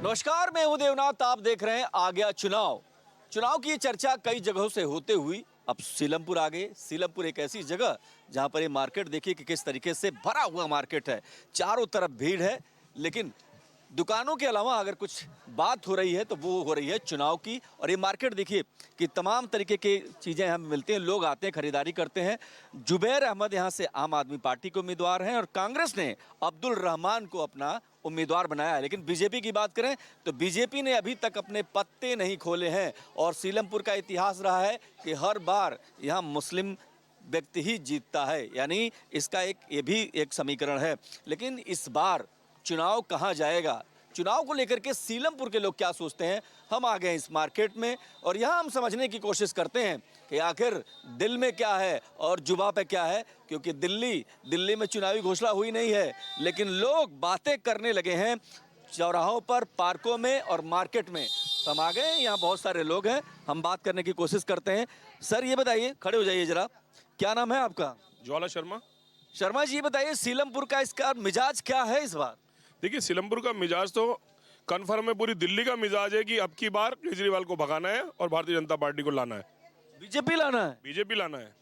नमस्कार, मैं हूं देवनाथ। आप देख रहे हैं आ गया चुनाव। चुनाव की ये चर्चा कई जगहों से होते हुई अब सीलमपुर आ गए। सीलमपुर एक ऐसी जगह जहां पर ये मार्केट देखिए कि किस तरीके से भरा हुआ मार्केट है, चारों तरफ भीड़ है। लेकिन दुकानों के अलावा अगर कुछ बात हो रही है तो वो हो रही है चुनाव की। और ये मार्केट देखिए कि तमाम तरीके की चीज़ें यहाँ मिलती हैं, लोग आते हैं, खरीदारी करते हैं। जुबैर अहमद यहाँ से आम आदमी पार्टी के उम्मीदवार हैं और कांग्रेस ने अब्दुल रहमान को अपना उम्मीदवार बनाया है। लेकिन बीजेपी की बात करें तो बीजेपी ने अभी तक अपने पत्ते नहीं खोले हैं। और सीलमपुर का इतिहास रहा है कि हर बार यहाँ मुस्लिम व्यक्ति ही जीतता है, यानी इसका ये भी एक समीकरण है। लेकिन इस बार चुनाव कहाँ जाएगा, चुनाव को लेकर के सीलमपुर के लोग क्या सोचते हैं, हम आ गए इस मार्केट में और यहाँ हम समझने की कोशिश करते हैं कि आखिर दिल में क्या है और जुबा पे क्या है। क्योंकि दिल्ली में चुनावी घोषणा हुई नहीं है, लेकिन लोग बातें करने लगे हैं चौराहों पर, पार्कों में और मार्केट में। तो हम आ गए, यहाँ बहुत सारे लोग हैं, हम बात करने की कोशिश करते हैं। सर ये बताइए, खड़े हो जाइए जरा, क्या नाम है आपका? ज्वाला शर्मा। शर्मा जी ये बताइए, सीलमपुर का इसका मिजाज क्या है इस बार? देखिए, सीलमपुर का मिजाज तो कन्फर्म है, पूरी दिल्ली का मिजाज है कि अब की बार केजरीवाल को भगाना है और भारतीय जनता पार्टी को लाना है। बीजेपी लाना है? बीजेपी लाना है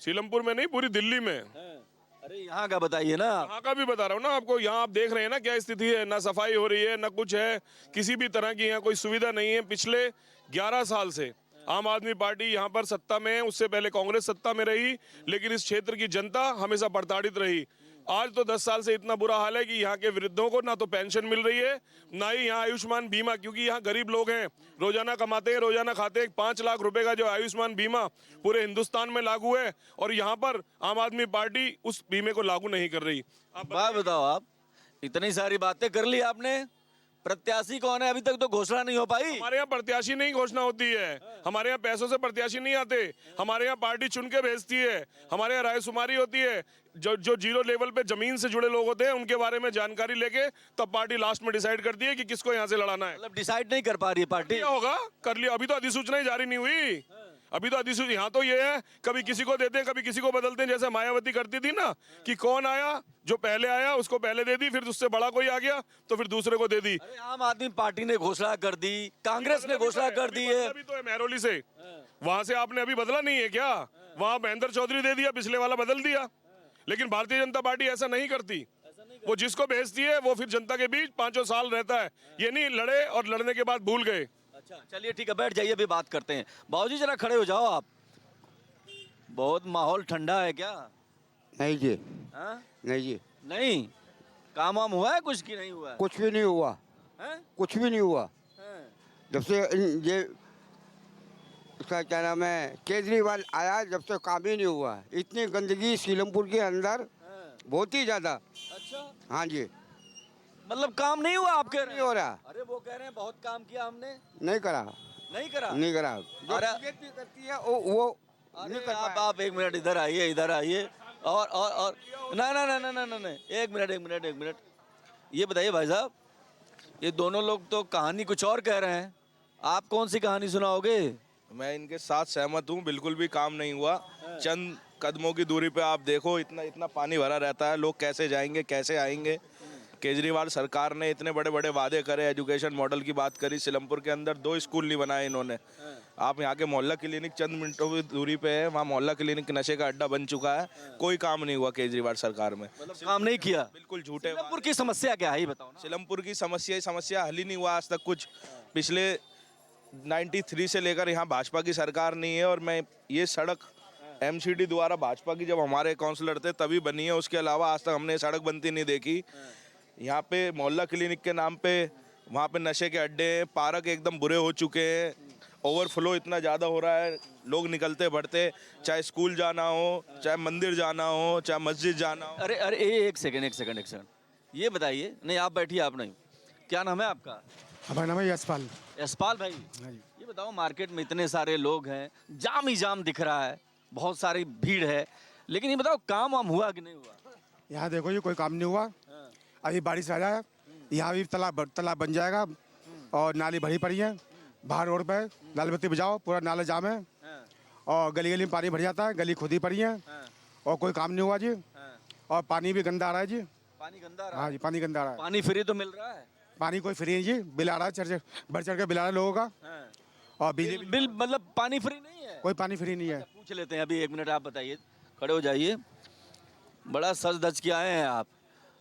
सीलमपुर में नहीं, पूरी दिल्ली में। अरे यहाँ का बताइए ना। यहाँ का भी बता रहा हूँ ना आपको। यहाँ आप देख रहे हैं ना क्या स्थिति है, ना सफाई हो रही है, ना कुछ है, किसी भी तरह की यहाँ कोई सुविधा नहीं है। पिछले 11 साल से आम आदमी पार्टी यहाँ पर सत्ता में है, उससे पहले कांग्रेस सत्ता में रही, लेकिन इस क्षेत्र की जनता हमेशा प्रताड़ित रही। आज तो 10 साल से इतना बुरा हाल है कि यहाँ के वृद्धों को ना तो पेंशन मिल रही है, ना ही यहाँ आयुष्मान बीमा, क्योंकि यहाँ गरीब लोग हैं, रोजाना कमाते हैं, रोजाना खाते हैं। 5 लाख रुपए का जो आयुष्मान बीमा पूरे हिंदुस्तान में लागू है और यहाँ पर आम आदमी पार्टी उस बीमे को लागू नहीं कर रही। बात बताओ, आप इतनी सारी बातें कर ली आपने, प्रत्याशी कौन है? अभी तक तो घोषणा नहीं हो पाई। हमारे यहाँ प्रत्याशी नहीं घोषणा होती है, हमारे यहाँ पैसों से प्रत्याशी नहीं आते, हमारे यहाँ पार्टी चुन के भेजती है, हमारे यहाँ रायशुमारी होती है। जो जीरो लेवल पे जमीन से जुड़े लोग होते हैं उनके बारे में जानकारी लेके तब पार्टी लास्ट में डिसाइड करती है कि किसको यहाँ से लड़ाना है। मतलब डिसाइड नहीं कर पा रही है पार्टी? क्या होगा, कर लिया। अभी तो अधिसूचना ही जारी नहीं हुई। अभी तो अधिसूचना यहाँ तो ये है, कभी किसी को देते हैं, कभी किसी को बदलते हैं, जैसे मायावती करती थी ना कि कौन आया, जो पहले आया उसको पहले दे दी, फिर उससे बड़ा कोई आ गया तो फिर दूसरे को दे दी। आम आदमी पार्टी ने घोषणा कर दी, कांग्रेस ने घोषणा कर दी है। अभी तो है महरौली से, वहां से आपने अभी बदला नहीं है क्या? वहां महेंद्र चौधरी दे दिया, पिछले वाला बदल दिया। लेकिन भारतीय जनता पार्टी ऐसा नहीं करती, वो जिसको भेजती है वो फिर जनता के बीच 5 साल रहता है। ये नहीं लड़े और लड़ने के बाद भूल गए। अच्छा चलिए ठीक है, बैठ जाइए, अभी बात करते हैं। बाबूजी जरा खड़े हो जाओ आप। बहुत माहौल ठंडा है क्या? नहीं जी। हाँ? नहीं जी, नहीं, काम वाम हुआ है कुछ की नहीं हुआ है? कुछ भी नहीं हुआ। हैं? कुछ भी नहीं हुआ हैं? जब से ये उसका क्या नाम है केजरीवाल आया, जब से काम ही नहीं हुआ। इतनी गंदगी सीलमपुर के अंदर, हैं? बहुत ही ज्यादा। अच्छा, हाँ जी, मतलब काम नहीं हुआ आप कह रहे नहीं हैं? हो रहा। अरे वो कह रहे हैं बहुत काम किया हमने। नहीं करा, नहीं करा? नहीं करा। जो अरे- बीजेपी करती है वो नहीं अरे कर आप पाया। आप एक मिनट इधर आइए, इधर आइए। और ना ना ना ना ना ना ना, एक मिनट। ये बताइए भाई साहब, ये दोनों लोग तो कहानी कुछ और कह रहे हैं, आप कौन सी कहानी सुनाओगे? मैं इनके साथ सहमत हूँ, बिल्कुल भी काम नहीं हुआ। चंद कदमों की दूरी पे आप देखो, इतना पानी भरा रहता है, लोग कैसे जाएंगे, कैसे आएंगे। केजरीवाल सरकार ने इतने बड़े बड़े वादे करे, एजुकेशन मॉडल की बात करी, सीलमपुर के अंदर 2 स्कूल नहीं बनाए इन्होंने। आप यहाँ के मोहल्ला क्लिनिक चंद मिनटों की दूरी पे है, वहाँ मोहल्ला क्लिनिक नशे का अड्डा बन चुका है। कोई काम नहीं हुआ केजरीवाल सरकार में, मतलब काम नहीं किया। बिल्कुल झूठे। सीलमपुर की समस्या क्या है ये बताओ ना। सीलमपुर की समस्या हल ही नहीं हुआ आज तक कुछ। पिछले 93 से लेकर यहाँ भाजपा की सरकार नहीं है, और मैं ये सड़क एमसीडी द्वारा भाजपा की जब हमारे काउंसलर थे तभी बनी है, उसके अलावा आज तक हमने सड़क बनती नहीं देखी। यहाँ पे मोहल्ला क्लिनिक के नाम पे वहाँ पे नशे के अड्डे हैं, पार्क एकदम बुरे हो चुके हैं, ओवरफ्लो इतना ज़्यादा हो रहा है, लोग निकलते बढ़ते, चाहे स्कूल जाना हो, चाहे मंदिर जाना हो, चाहे मस्जिद जाना हो। अरे अरे एक सेकंड, ये बताइए, नहीं आप बैठिए, आप नहीं, क्या नाम है आपका? हमारा नाम है यशपाल। यशपाल भाई, हाँ जी। ये बताओ, मार्केट में इतने सारे लोग हैं, जाम ही जाम दिख रहा है, बहुत सारी भीड़ है, लेकिन ये बताओ काम वाम हुआ कि नहीं हुआ? यहाँ देखो ये कोई काम नहीं हुआ। अभी बारिश आ जाए, यहाँ भी तालाब बन जाएगा और नाली भरी पड़ी है। बाहर रोड पे लाल बत्ती बजाओ, पूरा नाला जाम है और गली गली में पानी भर जाता है, गली खुदी पड़ी है और कोई काम नहीं हुआ जी। और पानी भी गंदा आ रहा है जी। पानी गंदा आ रहा हाँ है? जी, पानी गंदा आ रहा है। पानी फ्री तो मिल रहा है? पानी कोई फ्री नहीं जी, बिल आ रहा है बढ़ चढ़ के बिल आ रहा है लोगों का। और बीजेपी बिल मतलब पानी फ्री नहीं है? कोई पानी फ्री नहीं है। पूछ लेते हैं अभी, 1 मिनट आप बताइए, खड़े हो जाइए। बड़ा सज धज के आए हैं आप,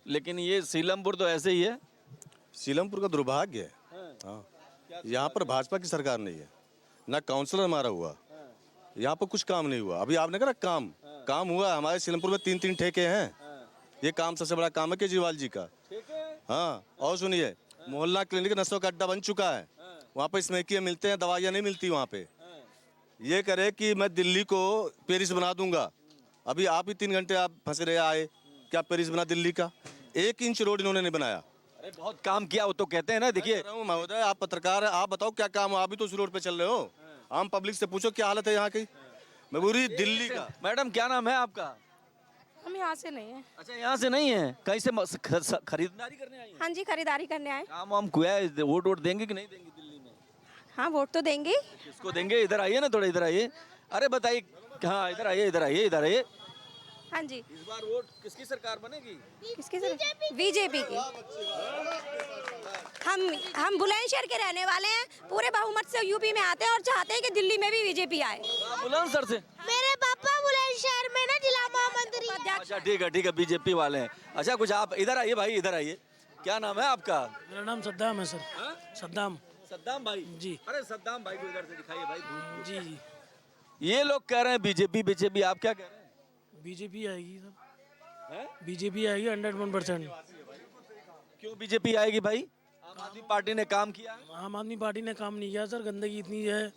लेकिन ये सीलमपुर तो ऐसे ही है। सीलमपुर का दुर्भाग्य है। हाँ, यहाँ पर भाजपा की सरकार नहीं है, ना काउंसलर हमारा हुआ, यहाँ पर कुछ काम नहीं हुआ। अभी आपने कहा काम हुआ, हमारे सीलमपुर में 3 ठेके हैं। ये काम सबसे बड़ा काम है केजरीवाल जी का। हाँ, और सुनिए, मोहल्ला क्लिनिक नसों का अड्डा बन चुका है, वहाँ पे स्मैकियाँ मिलते हैं, दवाइयाँ नहीं मिलती वहाँ पे। ये करे कि मैं दिल्ली को पेरिस बना दूंगा। अभी आप ही 3 घंटे आप फंसे रहे आए, क्या पेरिस बना दिल्ली का? 1 इंच रोड इन्होंने नहीं बनाया। अरे बहुत काम किया वो तो कहते हैं ना। देखिए महोदय, आप पत्रकार हैं, आप बताओ क्या काम हो? आप भी तो उस रोड पे चल रहे हो। आम पब्लिक से पूछो क्या हालत है यहाँ की। मैं पूरी दिल्ली का। मैडम क्या नाम है आपका? हम यहाँ से नहीं है। अच्छा, यहाँ से नहीं है, कहीं से खरीदारी करने आई हैं? हाँ जी, खरीदारी करने आए। काम वाम कुआ है, वोट देंगे कि नहीं देंगे दिल्ली में? हाँ, वोट तो देंगे। किसको देंगे? इधर आइए ना, थोड़ा इधर आइए। अरे बताइए, हाँ इधर आइए, इधर आइए, इधर आइए। हाँ जी। इस बार वोट किसकी सरकार बनेगी? किसकी सर? बीजेपी की। हम बुलंदशहर के रहने वाले हैं, पूरे बहुमत से यूपी में आते हैं और चाहते हैं कि दिल्ली में भी बीजेपी आए। बुलंदशहर से? मेरे पापा बुलंदशहर में ना जिला महामंत्री। अच्छा ठीक है, बीजेपी वाले हैं। अच्छा, कुछ आप इधर आइए भाई, इधर आइए। क्या नाम है आपका? मेरा नाम सद्दाम है सर। सद्दाम सद्दाम भाई जी। अरे सद्दाम भाई को इधर से दिखाइए भाई। जी जी। ये लोग कह रहे हैं बीजेपी, आप क्या कह रहे हैं? बीजेपी आएगी सर, बीजेपी आएगी 101%। क्यों बीजेपी आएगी भाई? आम आदमी पार्टी ने काम किया है। आम आदमी पार्टी ने काम नहीं किया सर, गंदगी इतनी है,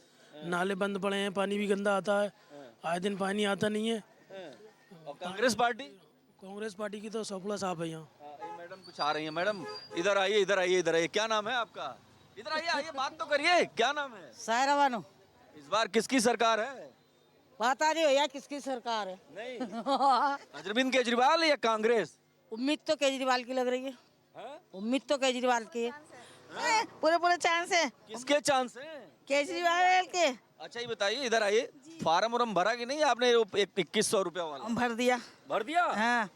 नाले बंद पड़े हैं, पानी भी गंदा आता है, आए दिन पानी आता नहीं है। और कांग्रेस पार्टी की तो सफला साफ है यहाँ। मैडम कुछ आ रही है। मैडम इधर आइए, इधर आइए, इधर आइए। क्या नाम है आपका? इधर आइए, आइए बात तो करिए। क्या नाम है? सायरा बानो। इस बार किसकी सरकार है? बता रही भैया किसकी सरकार है? नहीं अरविंद केजरीवाल या कांग्रेस? उम्मीद तो केजरीवाल की लग रही है। उम्मीद तो केजरीवाल की है। पूरे चांस है। किसके चांस है? केजरीवाल के। अच्छा ये बताइए, इधर आइए, फार्म वार्म भरा कि नहीं आपने? 2100 रुपया वाला भर दिया। भर दिया? हाँ।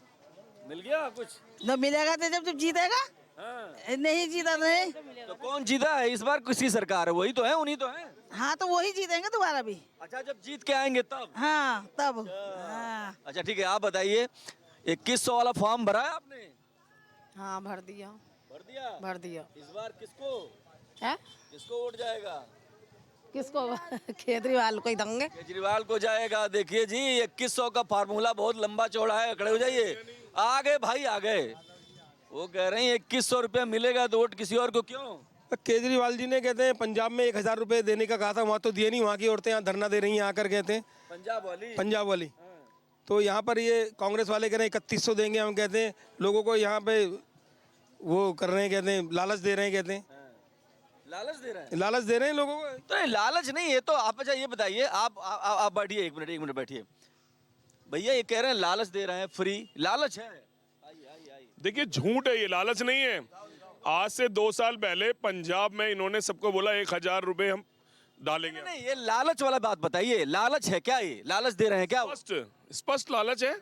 मिल गया कुछ? तो मिलेगा तो जब जीतेगा। हाँ। नहीं जीता नहीं। तो कौन जीता है इस बार? किसकी सरकार है? वही तो है, उन्हीं तो है। हाँ, तो वही जीतेंगे दोबारा भी। अच्छा, जब जीत के आएंगे तब? हाँ, तब। हाँ। अच्छा ठीक है, आप बताइए, 2100 वाला फॉर्म भरा है आपने? हाँ, भर दिया। भर दिया। इस बार किसको वोट जाएगा? किसको? केजरीवाल को ही देंगे। केजरीवाल को जाएगा। देखिए जी, 2100 का फार्मूला बहुत लंबा चौड़ा है। खड़े हो जाइए, आ गए भाई, आ गए। वो कह रहे हैं 2100 रुपया मिलेगा तो वोट किसी और को क्यों? केजरीवाल जी ने कहते हैं पंजाब में 1000 रुपए देने का कहा था, वहाँ तो दिए नहीं। वहाँ की औरतें यहाँ धरना दे रही हैं आकर, कहते हैं पंजाब वाली। तो यहाँ पर ये कांग्रेस वाले कह रहे हैं 3100 देंगे। हम कहते हैं लोगों को यहाँ पे वो कर रहे हैं, कहते हैं लालच दे रहे हैं, कहते हैं लालच दे रहे हैं लोगों को। तो नहीं, लालच नहीं है तो आप। अच्छा ये बताइए, आप बैठिए, 1 मिनट बैठिए भैया। ये कह रहे हैं लालच दे रहे हैं, फ्री लालच है? देखिए झूठ है, ये लालच नहीं है। आज से 2 साल पहले पंजाब में इन्होंने सबको बोला 1000 रुपए हम डालेंगे। नहीं, ये लालच वाला बात बताइए, लालच है क्या? ये लालच दे रहे हैं क्या? स्पष्ट लालच है।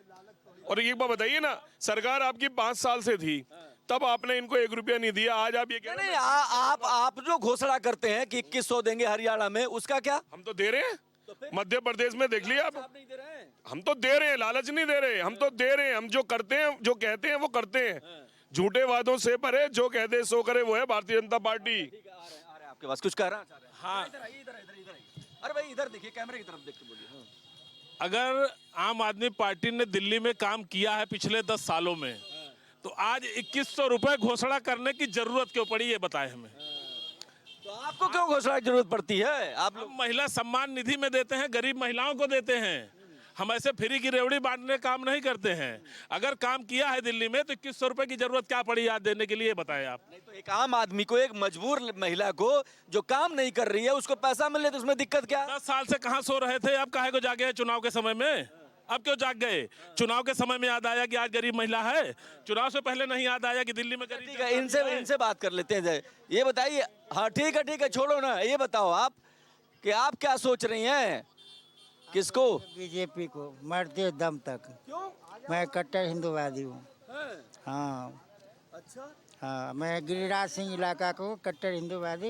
और एक बात बताइए ना, सरकार आपकी 5 साल से थी, तब आपने इनको 1 रुपया नहीं दिया। आज आप ये कह रहे हैं आप जो घोषणा करते हैं कि 2100 देंगे हरियाणा में, उसका क्या? हम तो दे रहे हैं। मध्य प्रदेश में देख लिया आप। नहीं दे रहे हैं। हम तो दे रहे हैं, लालच नहीं दे रहे, हम तो दे रहे हैं। हम जो करते हैं, जो कहते हैं वो करते हैं। झूठे वादों से परे जो कहते हैं सो करे, वो है भारतीय जनता पार्टी। आ रहे आपके पास कुछ कह रहा है? हाँ, अरे भाई इधर देखिए, कैमरे की तरफ देख के बोलिए। अगर आम आदमी पार्टी ने दिल्ली में काम किया है पिछले 10 सालों में, तो आज 2100 रुपए घोषणा करने की जरूरत क्यों पड़ी, ये बताएं हमें। तो आपको क्यों घोषणा की जरूरत पड़ती है? आप लोग महिला सम्मान निधि में देते हैं, गरीब महिलाओं को देते हैं। हम ऐसे फ्री की रेवड़ी बांटने काम नहीं करते हैं। अगर काम किया है दिल्ली में तो 2100 रुपए की जरूरत क्या पड़ी आज देने के लिए, बताएं आप। नहीं तो एक आम आदमी को, एक मजबूर महिला को जो काम नहीं कर रही है, उसको पैसा मिले तो उसमें दिक्कत क्या? 10 साल से कहाँ सो रहे थे आप? काहे को जागे हैं चुनाव के समय में? अब क्यों जाग गए? चुनाव के समय में याद आया कि आज गरीब महिला है? चुनाव से पहले नहीं याद आया कि दिल्ली में गरीब? ठीक है, इनसे बात कर लेते हैं। ये बताइए, हाँ ठीक है, छोड़ो ना। ये बताओ आप कि आप क्या सोच रही हैं? किसको? बीजेपी को मरते दम तक। क्यों? मैं कट्टर हिंदूवादी हूँ। हाँ। अच्छा, हाँ, मैं गिरिराज सिंह इलाका को कट्टर हिंदूवादी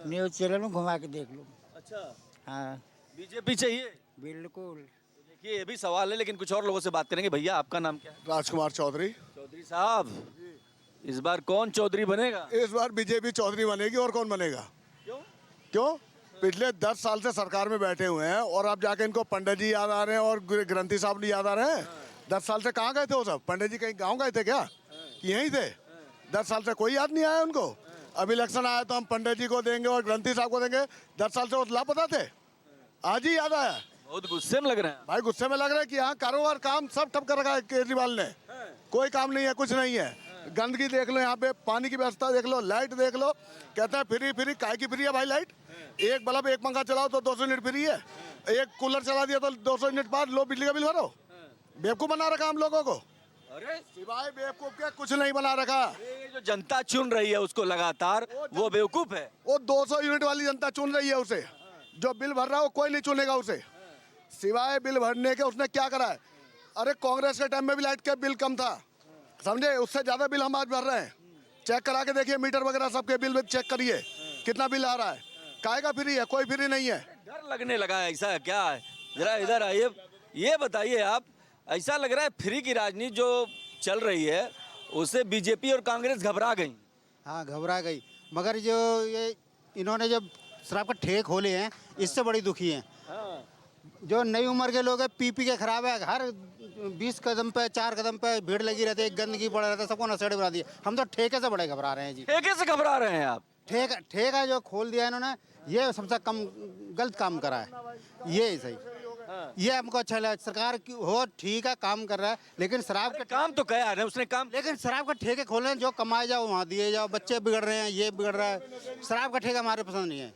न्यूज़ चैनल में घुमा के देख लूँ। अच्छा, हाँ, बीजेपी चाहिए। बिल्कुल। देखिए ये भी सवाल है, लेकिन कुछ और लोगों से बात करेंगे। भैया आपका नाम क्या है? राजकुमार चौधरी। चौधरी साहब, इस बार कौन चौधरी बनेगा? इस बार बीजेपी चौधरी बनेगी, और कौन बनेगा? क्यों? पिछले 10 साल से सरकार में बैठे हुए हैं, और अब जाके इनको पंडित जी याद आ रहे हैं और ग्रंथी साहब नहीं याद आ रहे हैं। 10 साल से कहाँ गए थे वो सब? पंडित जी कहीं गाँव गए थे क्या, कि यहीं थे? 10 साल से कोई याद नहीं आया उनको। अब इलेक्शन आया तो हम पंडित जी को देंगे और ग्रंथी साहब को देंगे। 10 साल से वो लापता थे, आज ही याद आया। बहुत गुस्से में लग रहे हैं भाई गुस्से में लग रहा है कि यहाँ कारोबार काम सब ठप कर रखा है केजरीवाल ने। कोई काम नहीं है, कुछ नहीं है। गंदगी देख लो, यहाँ पे पानी की व्यवस्था देख लो, लाइट देख लो। कहते हैं फ्री फ्री, काहे की फ्री है भाई लाइट? एक बल्ब एक पंखा चलाओ तो 200 यूनिट फ्री है, एक कूलर चला दिया तो 200 यूनिट बाद लो बिजली का बिल भरो। बेवकूफ बना रखा हम लोगों को। अरे सिवाय बेवकूफ के कुछ नहीं बना रखा। ये जो जनता चुन रही है उसको लगातार, वो बेवकूफ है। वो 200 यूनिट वाली जनता चुन रही है उसे, जो बिल भर रहा है वो कोई नहीं चुनेगा उसे। सिवाय बिल भरने के उसने क्या करा है? अरे कांग्रेस के टाइम में भी लाइट का बिल कम था, समझे? उससे ज्यादा बिल हम आज भर रहे हैं। चेक करा के देखिए, मीटर वगैरह सबके बिल चेक करिए कितना बिल आ रहा है। काहे का फ्री है? कोई फ्री नहीं है। डर लगने लगा है, ऐसा क्या है? जरा इधर आइए, ये बताइए आप। ऐसा लग रहा है फ्री की राजनीति जो चल रही है उससे बीजेपी और कांग्रेस घबरा गई। हाँ, घबरा गई। मगर जो ये इन्होंने जब शराब का ठेके खोले हैं, इससे बड़ी दुखी हैं। जो नई उम्र के लोग हैं, पी के खराब है। हर 20 कदम पे 4 कदम पे भीड़ लगी रहती है, गंदगी पड़ा रहता है, सबको नशेड़ी बना दिया। हम तो ठेके से बड़े घबरा रहे हैं जी। ठेके से घबरा रहे हैं आप? ठेका जो खोल दिया इन्होंने, ये सबसे कम गलत काम करा है। ये सही, ये हमको अच्छा लगा। सरकार की हो ठीक है, काम कर रहा है, लेकिन शराब का काम तो कहा है उसने काम। लेकिन शराब का ठेके खोले, जो कमाए जाओ वहाँ दिए जाओ। बच्चे बिगड़ रहे हैं, ये बिगड़ रहा है। शराब का ठेका हमारे पसंद नहीं है।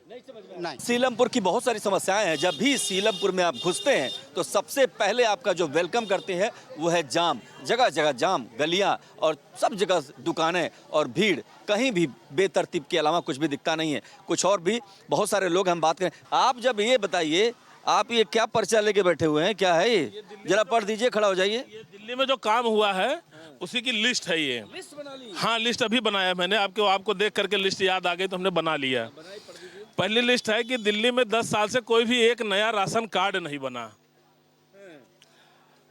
नहीं। सीलमपुर की बहुत सारी समस्याएं हैं। जब भी सीलमपुर में आप घुसते हैं तो सबसे पहले आपका जो वेलकम करते हैं वो है जाम। जगह जगह जाम, गलियां और सब जगह दुकानें और भीड़। कहीं भी बेतरतीब के अलावा कुछ भी दिखता नहीं है। कुछ और भी बहुत सारे लोग हम बात करें। आप जब ये बताइए, आप ये क्या पर्चा लेके बैठे हुए हैं, क्या है ये? जरा पढ़ दीजिए, खड़ा हो जाइए। ये दिल्ली में जो काम हुआ है उसी की लिस्ट है ये। लिस्ट बना ली? हाँ, लिस्ट अभी बनाया मैंने। आपको देख करके लिस्ट याद आ गई तो हमने बना लिया। पहली लिस्ट है कि दिल्ली में 10 साल से कोई भी एक नया राशन कार्ड नहीं बना।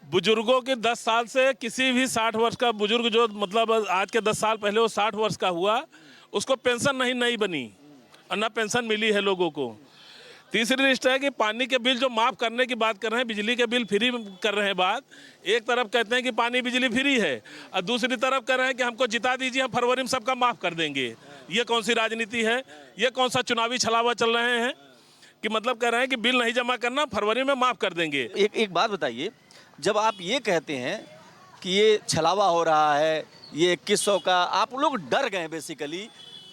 बुजुर्गों के 10 साल से किसी भी 60 वर्ष का बुजुर्ग जो मतलब आज के 10 साल पहले वो 60 वर्ष का हुआ, उसको पेंशन नहीं बनी और ना पेंशन मिली है लोगों को। तीसरी लिस्ट है कि पानी के बिल जो माफ़ करने की बात कर रहे हैं, बिजली के बिल फ्री कर रहे हैं बात। एक तरफ कहते हैं कि पानी बिजली फ्री है और दूसरी तरफ कह रहे हैं कि हमको जिता दीजिए, हम फरवरी में सबका माफ़ कर देंगे। ये कौन सी राजनीति है? ये कौन सा चुनावी छलावा चल रहे हैं कि मतलब कह रहे हैं कि बिल नहीं जमा करना, फरवरी में माफ़ कर देंगे। एक बात बताइए, जब आप ये कहते हैं कि ये छलावा हो रहा है, ये 2100 का, आप लोग डर गए बेसिकली।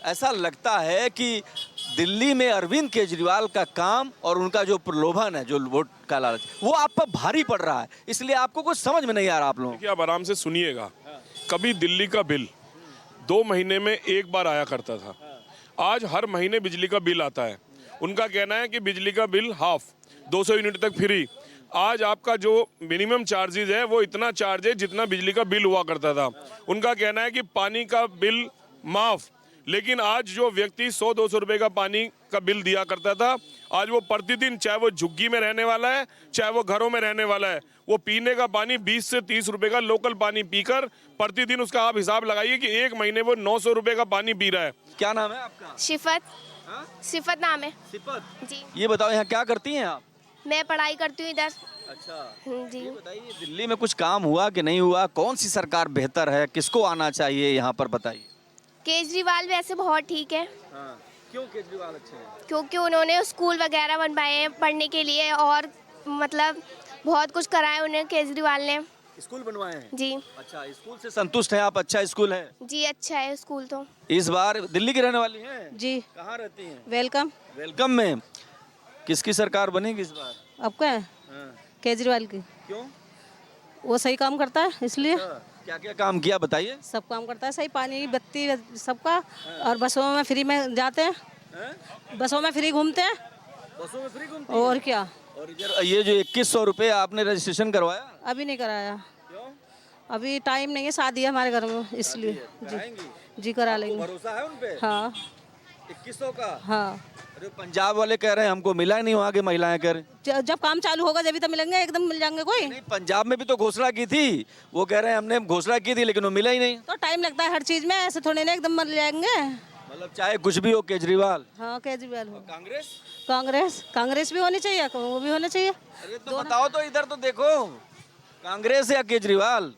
ऐसा लगता है कि दिल्ली में अरविंद केजरीवाल का काम और उनका जो प्रलोभन है, जो वोट का लालच, वो आप पर भारी पड़ रहा है, इसलिए आपको कुछ समझ में नहीं आ रहा आप लोगों। देखिए, आप आराम से सुनिएगा। कभी दिल्ली का बिल 2 महीने में एक बार आया करता था, आज हर महीने बिजली का बिल आता है। उनका कहना है कि बिजली का बिल हाफ 200 यूनिट तक फ्री। आज आपका जो मिनिमम चार्जेज है वो इतना चार्ज है जितना बिजली का बिल हुआ करता था। उनका कहना है कि पानी का बिल माफ, लेकिन आज जो व्यक्ति 100-200 रुपए का पानी का बिल दिया करता था, आज वो प्रतिदिन, चाहे वो झुग्गी में रहने वाला है चाहे वो घरों में रहने वाला है, वो पीने का पानी 20 से 30 रुपए का लोकल पानी पीकर प्रतिदिन, उसका आप हिसाब लगाइए कि एक महीने वो 900 रुपए का पानी पी रहा है। क्या नाम है आपका? सिफत नाम है सिफत जी। ये बताओ, यहाँ क्या करती हैं आप? मैं पढ़ाई करती हूँ इधर। अच्छा जी। ये बताइए, दिल्ली में कुछ काम हुआ कि नहीं हुआ? कौन सी सरकार बेहतर है, किसको आना चाहिए यहाँ पर, बताइए। केजरीवाल वैसे बहुत ठीक है। हाँ। क्यों केजरीवाल अच्छे हैं? क्योंकि उन्होंने स्कूल वगैरह बनवाए हैं पढ़ने के लिए और मतलब बहुत कुछ कराया उन्हें केजरीवाल ने। स्कूल बनवाए हैं? जी। अच्छा, स्कूल से संतुष्ट हैं आप? अच्छा स्कूल है जी, अच्छा है स्कूल तो। इस बार दिल्ली की रहने वाली हैं? जी। कहाँ रहती हैं? वेलकम। वेलकम में किसकी सरकार बनेगी इस बार? आपका हाँ। केजरीवाल की। क्यों? वो सही काम करता है इसलिए। क्या क्या काम किया बताइए। सब काम करता है सही, पानी बत्ती सबका। और बसों में फ्री में जाते हैं, बसों में फ्री घूमते हैं। बसों में फ्री घूमते और क्या। और ये जो 2100 रुपए आपने रजिस्ट्रेशन करवाया? अभी नहीं कराया। क्यों? अभी टाइम नहीं है, शादी है हमारे घर में, इसलिए जी करा लेंगे। भरोसा है उन पे? हाँ 2100 का? हाँ। अरे पंजाब वाले कह रहे हैं हमको मिला ही नहीं, वहाँ के महिलाएं कह रही। जब काम चालू होगा जब तो मिलेंगे, एकदम मिल जाएंगे कोई। नहीं, पंजाब में भी तो घोषणा की थी, वो कह रहे हैं हमने घोषणा की थी लेकिन वो मिला ही नहीं। तो टाइम लगता है हर चीज में, ऐसे थोड़े ना एकदम मिल जाएंगे। मतलब चाहे कुछ भी हो, केजरीवाल। हाँ केजरीवाल हो। कांग्रेस? कांग्रेस भी होनी चाहिए, वो भी होना चाहिए। अरे तो बताओ तो, इधर तो देखो, कांग्रेस या केजरीवाल?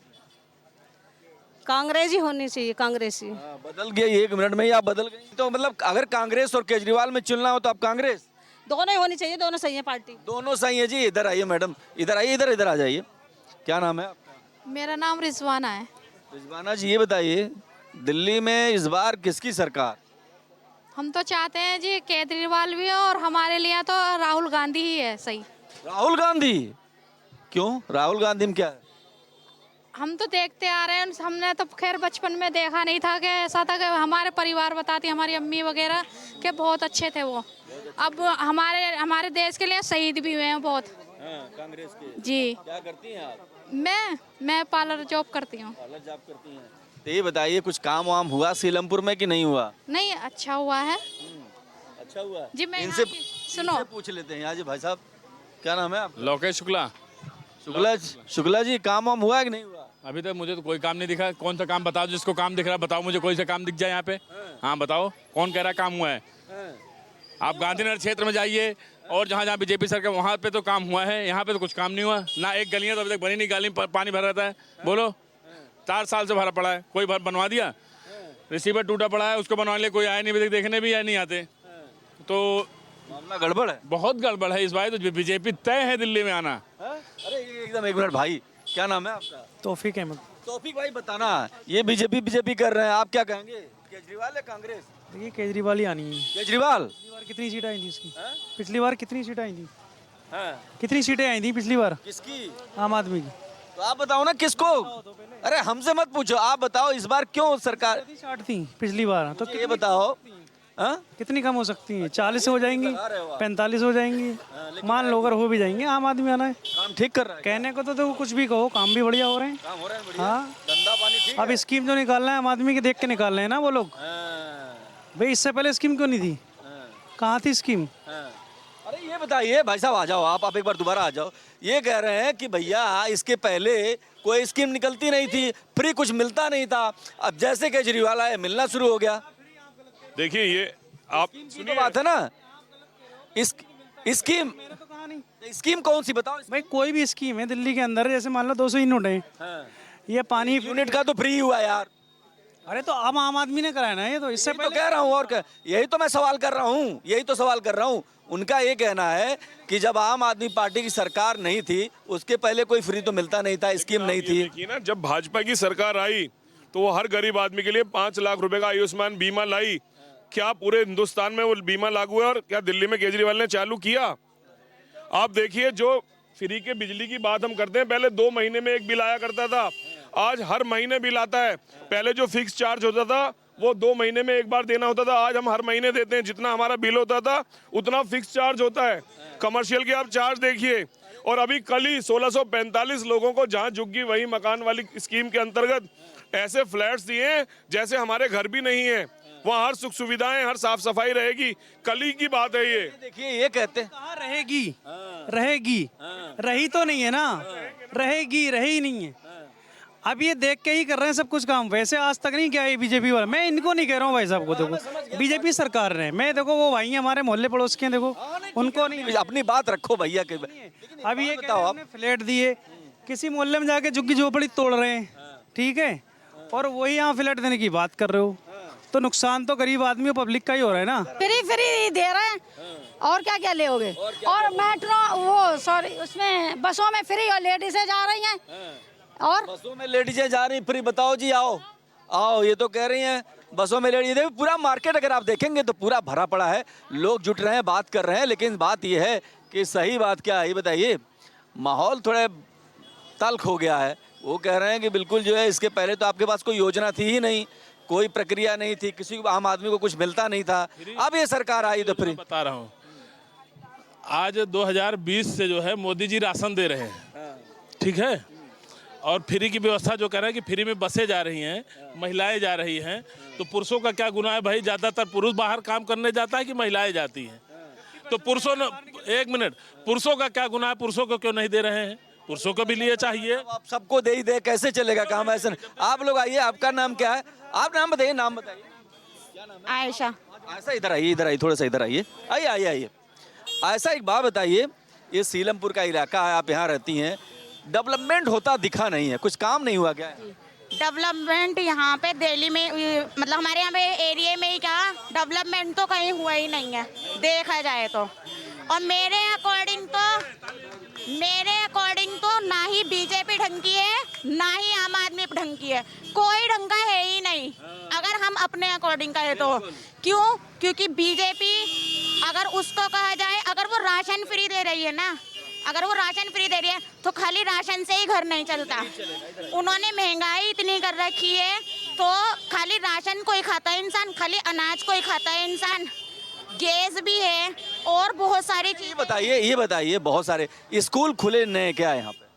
कांग्रेस ही होनी चाहिए, कांग्रेस ही। बदल गई 1 मिनट में ही, आप बदल गई। तो मतलब अगर कांग्रेस और केजरीवाल में चुनना हो तो आप कांग्रेस? दोनों ही होनी चाहिए, दोनों सही है पार्टी। दोनों सही है जी। इधर आइए मैडम, इधर आइए, इधर आ जाइए। क्या नाम है आपका? मेरा नाम रिजवाना है। रिजवाना जी, ये बताइए दिल्ली में इस बार किसकी सरकार? हम तो चाहते हैं जी केजरीवाल भी हो, और हमारे लिए तो राहुल गांधी ही है सही। राहुल गांधी? क्यों राहुल गांधी में क्या है? हम तो देखते आ रहे हैं, हमने तो खैर बचपन में देखा नहीं था कि ऐसा था, कि हमारे परिवार बताती, हमारी अम्मी वगैरह के बहुत अच्छे थे वो। अब हमारे देश के लिए शहीद भी हुए हैं बहुत। कांग्रेस के? जी। क्या करती हैं आप? मैं पार्लर जॉब करती हूँ। पार्लर जॉब करती हैं? तो ये बताइए कुछ काम वाम हुआ सीलमपुर में कि नहीं हुआ? नहीं, अच्छा हुआ है। अच्छा हुआ जी। मैं इनसे सुनो, पूछ लेते हैं। यहाँ जी भाई साहब, क्या नाम है आपका? लोकेश शुक्ला। शुक्ला जी, काम वाम हुआ कि नहीं हुआ? अभी तक मुझे तो कोई काम नहीं दिखा। कौन सा काम बताओ, जिसको काम दिख रहा है बताओ मुझे, कोई सा काम दिख जाए यहाँ पे। हाँ बताओ, कौन कह रहा है काम हुआ है? आप गांधीनगर क्षेत्र में जाइए और जहाँ जहाँ बीजेपी सरकार, वहाँ पे तो काम हुआ है, यहाँ पे तो कुछ काम नहीं हुआ ना। एक गलियाँ तो अभी तक बनी नहीं, गली में पानी भर रहता है। बोलो, 4 साल से भरा पड़ा है, कोई बनवा दिया? रिसीवर टूटा पड़ा है, उसको बनवाने के लिए कोई आया नहीं, अभी तक देखने भी या नहीं आते। तो मामला गड़बड़ है, बहुत गड़बड़ है इस बार। तो बीजेपी तय है दिल्ली में आना। अरे एकदम, 1 मिनट भाई, क्या नाम है आपका? तौफीक अहमद। तौफीक भाई, बताना, ये बीजेपी कर रहे हैं, आप क्या कहेंगे? केजरीवाल या कांग्रेस? देखिए केजरीवाल ही आनी है। केजरीवाल? पिछली बार कितनी सीटें आई थी इसकी? पिछली बार कितनी सीटें आई थी? हाँ। कितनी सीटें आई थी पिछली बार? किसकी? आम आदमी की। तो आप बताओ ना किसको। अरे हमसे मत पूछो, आप बताओ इस बार क्यों सरकार? 60 थी पिछली बार, तो ये बताओ कितनी कम हो सकती है? 40 हो जाएंगी, 45 हो जाएंगी, मान लो अगर हो भी जाएंगे। आम आदमी आना है, काम ठीक कर रहा है। कहने को तो कुछ भी कहो, काम भी बढ़िया हो रहे हैं। काम हो रहा है बढ़िया। हाँ, धंधा पानी ठीक अब स्कीम जो निकाल रहे हैं आम आदमी के देख के निकाल रहे हैं ना वो लोग। भाई इससे पहले स्कीम क्यों नहीं थी? कहाँ थी स्कीम? अरे ये बताइए भाई साहब, आ जाओ आप एक बार दोबारा आ जाओ। ये कह रहे हैं कि भैया इसके पहले कोई स्कीम निकलती नहीं थी, फ्री कुछ मिलता नहीं था, अब जैसे केजरीवाल आए मिलना शुरू हो गया। देखिए ये आप सुनिए, बात है ना, स्कीम कौन सी बताओ? भाई कोई भी स्कीम है दिल्ली के अंदर, जैसे मान लो 200 यूनिट है, ये पानी यूनिट का तो फ्री हुआ यार। अरे तो अब आम आदमी ने कराया ना ये, तो इससे तो कह रहा हूँ, और क्या, यही तो मैं सवाल कर रहा हूँ। उनका ये कहना है कि जब आम आदमी पार्टी की सरकार नहीं थी उसके पहले कोई फ्री तो मिलता नहीं था, स्कीम नहीं थी। देखिए ना, जब भाजपा की सरकार आई तो वो हर गरीब आदमी के लिए 5 लाख रुपए का आयुष्मान बीमा लाई। क्या पूरे हिंदुस्तान में वो बीमा लागू है? और क्या दिल्ली में केजरीवाल ने चालू किया? आप देखिए, जो फ्री के बिजली की बात हम करते हैं, पहले 2 महीने में एक बिल आया करता था, आज हर महीने बिल आता है। पहले जो फिक्स चार्ज होता था वो 2 महीने में एक बार देना होता था, आज हम हर महीने देते हैं। जितना हमारा बिल होता था उतना फिक्स चार्ज होता है। कमर्शियल के आप चार्ज देखिए। और अभी कल ही 1645 लोगों को जहां झुग्गी वही मकान वाली स्कीम के अंतर्गत ऐसे फ्लैट्स दिए जैसे हमारे घर भी नहीं है। वहाँ हर सुख सुविधाएं, हर साफ सफाई रहेगी। कल ही की बात है ये। देखिए ये कहते हैं कहाँ रहेगी, रही तो नहीं है ना, रही नहीं है। अब ये देख के ही कर रहे हैं सब कुछ काम, वैसे आज तक नहीं किया ये बीजेपी वाला। मैं इनको नहीं कह रहा हूँ भाई साहब को, देखो बीजेपी सरकार ने, मैं देखो वो भाई हमारे मोहल्ले पड़ोस के हैं, देखो उनको नहीं। अपनी बात रखो भैया के। अभी ये बताओ, आपने फ्लैट दिए, किसी मोहल्ले में जाके झुग्गी झोपड़ी तोड़ रहे हैं, ठीक है, और वही यहाँ फ्लैट देने की बात कर रहे हो, तो नुकसान तो गरीब आदमी पब्लिक का ही हो रहा है ना। फ्री दे रहे हैं और क्या क्या लेोगे। और मेट्रो वो सॉरी उसमें बसों में फ्री और लेडीजें जा रही हैं, और बसों में लेडीजें जा रही फ्री। बताओ जी, आओ ये तो कह रही हैं बसों में लेडीज। पूरा मार्केट अगर आप देखेंगे तो पूरा भरा पड़ा है, लोग जुट रहे हैं, बात कर रहे हैं। लेकिन बात ये है कि सही बात क्या है ये बताइए। माहौल थोड़ा तल्ख हो गया है। वो कह रहे हैं कि बिल्कुल जो है, इसके पहले तो आपके पास कोई योजना थी ही नहीं, कोई प्रक्रिया नहीं थी, किसी को आम आदमी को कुछ मिलता नहीं था। अब ये सरकार आई तो फ्री। बता रहा हूँ, आज 2020 से जो है मोदी जी राशन दे रहे हैं, ठीक है। और फ्री की व्यवस्था जो कह रहे हैं कि फ्री में बसें जा रही हैं, महिलाएं जा रही हैं, तो पुरुषों का क्या गुनाह है भाई? ज़्यादातर पुरुष बाहर काम करने जाता है कि महिलाएं जाती हैं? तो पुरुषों ने, एक मिनट, पुरुषों का क्या गुनाह है? पुरुषों को क्यों नहीं दे रहे हैं? पुरुषों को भी लिए चाहिए। आप सबको दे ही दे, कैसे चलेगा काम? ऐसा आप लोग आइए, आपका नाम क्या है? आप नाम बताइए, नाम बताइए। आयशा। ऐसा इधर आइए, इधर आइए, थोड़ा सा इधर आइए, आइए आइए आइए। ऐसा एक बात बताइए, ये सीलमपुर का इलाका है, आप यहाँ रहती हैं, डेवलपमेंट होता दिखा नहीं है, कुछ काम नहीं हुआ क्या है? डेवलपमेंट यहाँ पे दिल्ली में मतलब हमारे यहाँ पे एरिया में ही क्या डेवलपमेंट तो कहीं हुआ ही नहीं है देखा जाए तो। और मेरे अकॉर्डिंग तो ना ही बीजेपी ढंग की है ना ही आम आदमी ढंग की है, कोई ढंग का है ही नहीं अगर हम अपने अकॉर्डिंग कहें तो। क्यों? क्योंकि बीजेपी अगर उसको कहा जाए, अगर वो राशन फ्री दे रही है ना, अगर वो राशन फ्री दे रही है तो खाली राशन से ही घर नहीं चलता। उन्होंने महंगाई इतनी कर रखी है तो खाली राशन कोई खाता है इंसान, खाली अनाज कोई खाता है इंसान, गैस भी है और बहुत सारी चीज़। ये बताइए बहुत सारे स्कूल खुले नए क्या है यहाँ पे?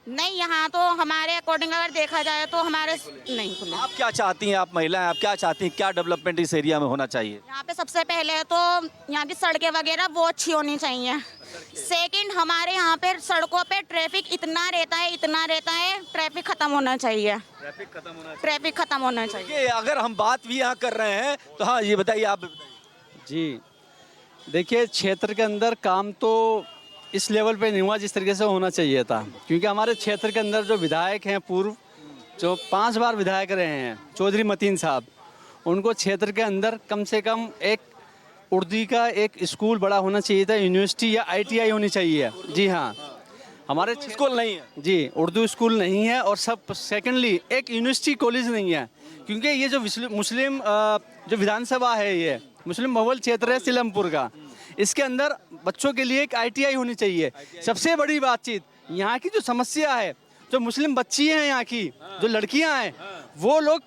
नहीं, यहाँ तो हमारे अकॉर्डिंग अगर देखा जाए तो हमारे नहीं खुले। आप क्या चाहती हैं, आप महिलाएं, आप क्या चाहती हैं, क्या डेवलपमेंट इस एरिया में होना चाहिए? यहाँ पे सबसे पहले तो यहाँ की सड़कें वगैरह वो अच्छी होनी चाहिए। सेकंड, हमारे यहाँ पे सड़कों पे ट्रैफिक इतना रहता है, ट्रैफिक खत्म होना चाहिए। ट्रैफिक खत्म होना चाहिए। अगर हम बात भी यहाँ कर रहे हैं तो हाँ, ये बताइए, आप बताइए। जी देखिए, क्षेत्र के अंदर काम तो इस लेवल पे नहीं हुआ जिस तरीके से होना चाहिए था, क्योंकि हमारे क्षेत्र के अंदर जो विधायक हैं पूर्व, जो 5 बार विधायक रहे हैं, चौधरी मतीन साहब, उनको क्षेत्र के अंदर कम से कम एक उर्दू का एक स्कूल बड़ा होना चाहिए था, यूनिवर्सिटी या ITI होनी चाहिए। जी हाँ, हमारे स्कूल नहीं है जी, उर्दू स्कूल नहीं है। और सब सेकेंडली एक यूनिवर्सिटी कॉलेज नहीं है, क्योंकि ये जो मुस्लिम जो विधानसभा है, ये मुस्लिम बहुल क्षेत्र है सीलमपुर का, इसके अंदर बच्चों के लिए एक ITI होनी चाहिए। सबसे बड़ी बातचीत यहाँ की जो समस्या है, जो मुस्लिम बच्ची हैं यहाँ की, जो लड़कियाँ हैं, वो लोग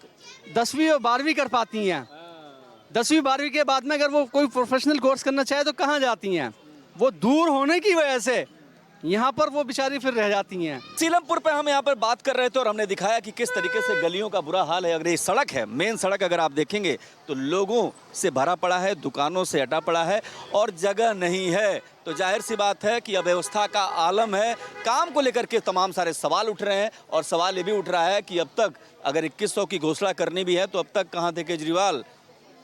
10वीं और 12वीं कर पाती हैं। 10वीं 12वीं के बाद में अगर वो कोई प्रोफेशनल कोर्स करना चाहे तो कहाँ जाती हैं? वो दूर होने की वजह से यहाँ पर वो बेचारी फिर रह जाती हैं। सीलमपुर पे हम यहाँ पर बात कर रहे थे और हमने दिखाया कि किस तरीके से गलियों का बुरा हाल है। अगर ये सड़क है, मेन सड़क अगर आप देखेंगे तो लोगों से भरा पड़ा है, दुकानों से हटा पड़ा है और जगह नहीं है। तो जाहिर सी बात है कि अव्यवस्था का आलम है। काम को लेकर के तमाम सारे सवाल उठ रहे हैं और सवाल ये भी उठ रहा है कि अब तक अगर 2100 की घोषणा करनी भी है तो अब तक कहाँ थे केजरीवाल?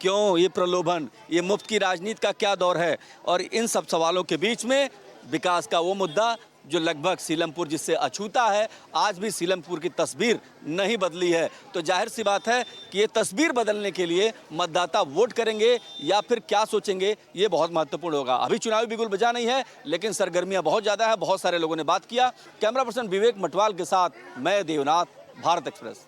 क्यों ये प्रलोभन, ये मुफ्त की राजनीति का क्या दौर है? और इन सब सवालों के बीच में विकास का वो मुद्दा जो लगभग सीलमपुर जिससे अछूता है, आज भी सीलमपुर की तस्वीर नहीं बदली है। तो जाहिर सी बात है कि ये तस्वीर बदलने के लिए मतदाता वोट करेंगे या फिर क्या सोचेंगे, ये बहुत महत्वपूर्ण होगा। अभी चुनावी बिगुल बजा नहीं है, लेकिन सरगर्मियां बहुत ज़्यादा है। बहुत सारे लोगों ने बात किया। कैमरा पर्सन विवेक मटवाल के साथ मैं देवनाथ, भारत एक्सप्रेस।